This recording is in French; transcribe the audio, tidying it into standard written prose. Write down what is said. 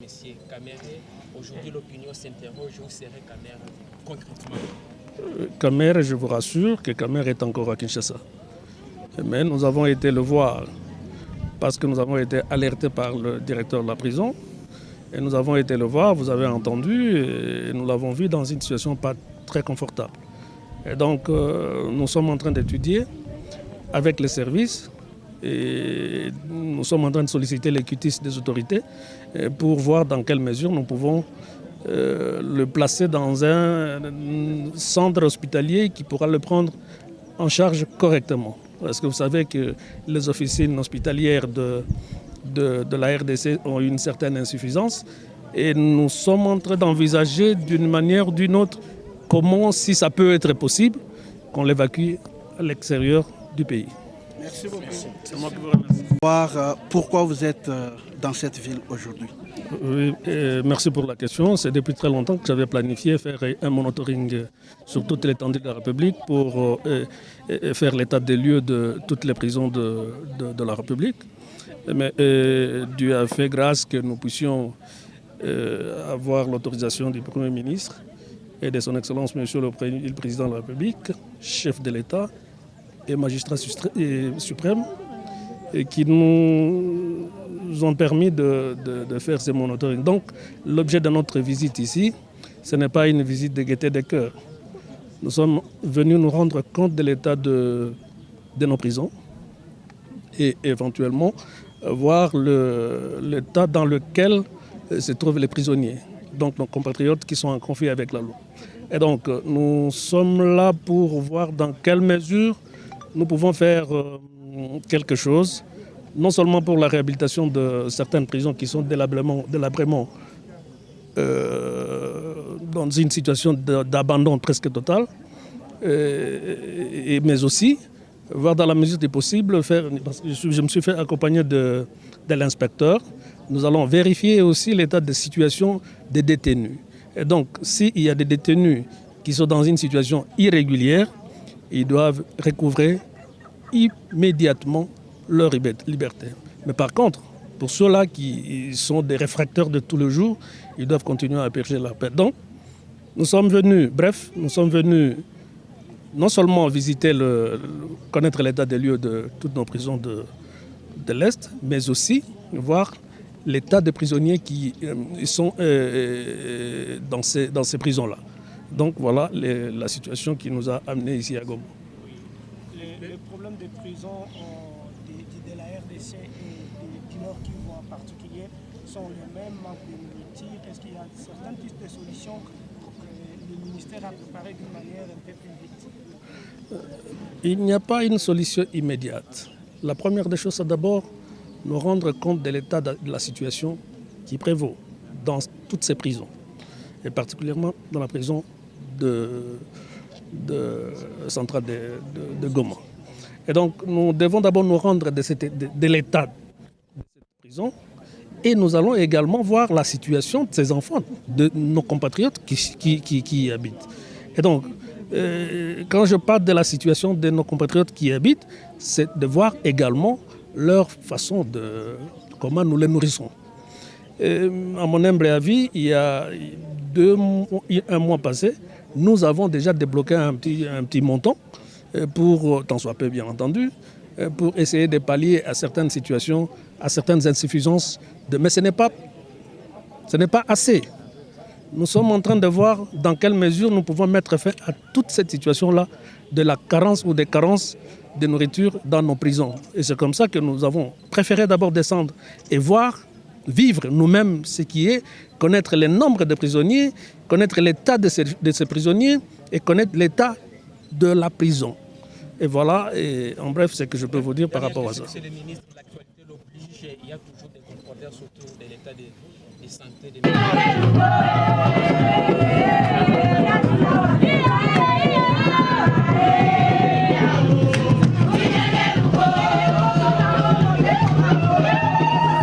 Monsieur Kamere, aujourd'hui l'opinion s'interroge où serait Kamere concrètement? Kamere, je vous rassure que Kamere est encore à Kinshasa. Mais nous avons été le voir parce que nous avons été alertés par le directeur de la prison. Et nous avons été le voir, vous avez entendu, et nous l'avons vu dans une situation pas très confortable. Et donc nous sommes en train d'étudier avec les services et nous sommes en train de solliciter les cutistes des autorités pour voir dans quelle mesure nous pouvons le placer dans un centre hospitalier qui pourra le prendre en charge correctement. Parce que vous savez que les officines hospitalières de la RDC ont une certaine insuffisance et nous sommes en train d'envisager d'une manière ou d'une autre comment, si ça peut être possible, qu'on l'évacue à l'extérieur du pays. Merci beaucoup. C'est moi qui vous remercie. Pourquoi vous êtes dans cette ville aujourd'hui? Oui, merci pour la question. C'est depuis très longtemps que j'avais planifié faire un monitoring sur toute l'étendue de la République pour faire l'état des lieux de toutes les prisons de la République. Mais Dieu a fait grâce que nous puissions avoir l'autorisation du Premier ministre et de son Excellence Monsieur le Président de la République, chef de l'État et magistrat suprême, et qui nous ont permis de faire ces monitoring. Donc l'objet de notre visite ici, ce n'est pas une visite de gaieté des cœurs. Nous sommes venus nous rendre compte de l'état de nos prisons et éventuellement voir l'état dans lequel se trouvent les prisonniers, donc nos compatriotes qui sont en conflit avec la loi. Et donc nous sommes là pour voir dans quelle mesure nous pouvons faire quelque chose, non seulement pour la réhabilitation de certaines prisons qui sont délabrement dans une situation d'abandon presque total, mais aussi voir dans la mesure du possible, parce que je me suis fait accompagner de l'inspecteur, nous allons vérifier aussi l'état de situation des détenus. Et donc, s'il y a des détenus qui sont dans une situation irrégulière, ils doivent recouvrer immédiatement leur liberté. Mais par contre, pour ceux-là qui sont des réfractaires de tous les jours, ils doivent continuer à purger leur peine. Donc, nous sommes venus non seulement visiter, connaître l'état des lieux de toutes nos prisons de l'Est, mais aussi voir l'état des prisonniers qui sont dans ces prisons-là. Donc voilà la situation qui nous a amenés ici à Goma. Les problèmes des prisons de la RDC et du Nord Kivu en particulier sont les mêmes, manque de nourriture. Est-ce qu'il y a certaines pistes de solutions que le ministère a préparées d'une manière un peu plus vite? Il n'y a pas une solution immédiate. La première des choses, c'est d'abord nous rendre compte de l'état de la situation qui prévaut dans toutes ces prisons, et particulièrement dans la prison centrale de Goma. Et donc nous devons d'abord nous rendre de l'état de cette prison, et nous allons également voir la situation de ces enfants, de nos compatriotes qui y habitent. Et donc, quand je parle de la situation de nos compatriotes qui y habitent, c'est de voir également leur façon comment nous les nourrissons. À mon humble avis, il y a un mois passé, nous avons déjà débloqué un petit montant, pour, tant soit peu bien entendu, pour essayer de pallier à certaines situations, à certaines insuffisances. Mais ce n'est pas assez. Nous sommes en train de voir dans quelle mesure nous pouvons mettre fin à toute cette situation-là de la carence ou des carences de nourriture dans nos prisons. Et c'est comme ça que nous avons préféré d'abord descendre et vivre nous-mêmes ce qui est, connaître le nombre de prisonniers, connaître l'état de ces prisonniers et connaître l'état de la prison. Et voilà, et en bref, ce que je peux vous dire par rapport à ça. Monsieur le ministre, l'actualité l'oblige, il y a toujours des controverses autour de l'état de santé des médecins.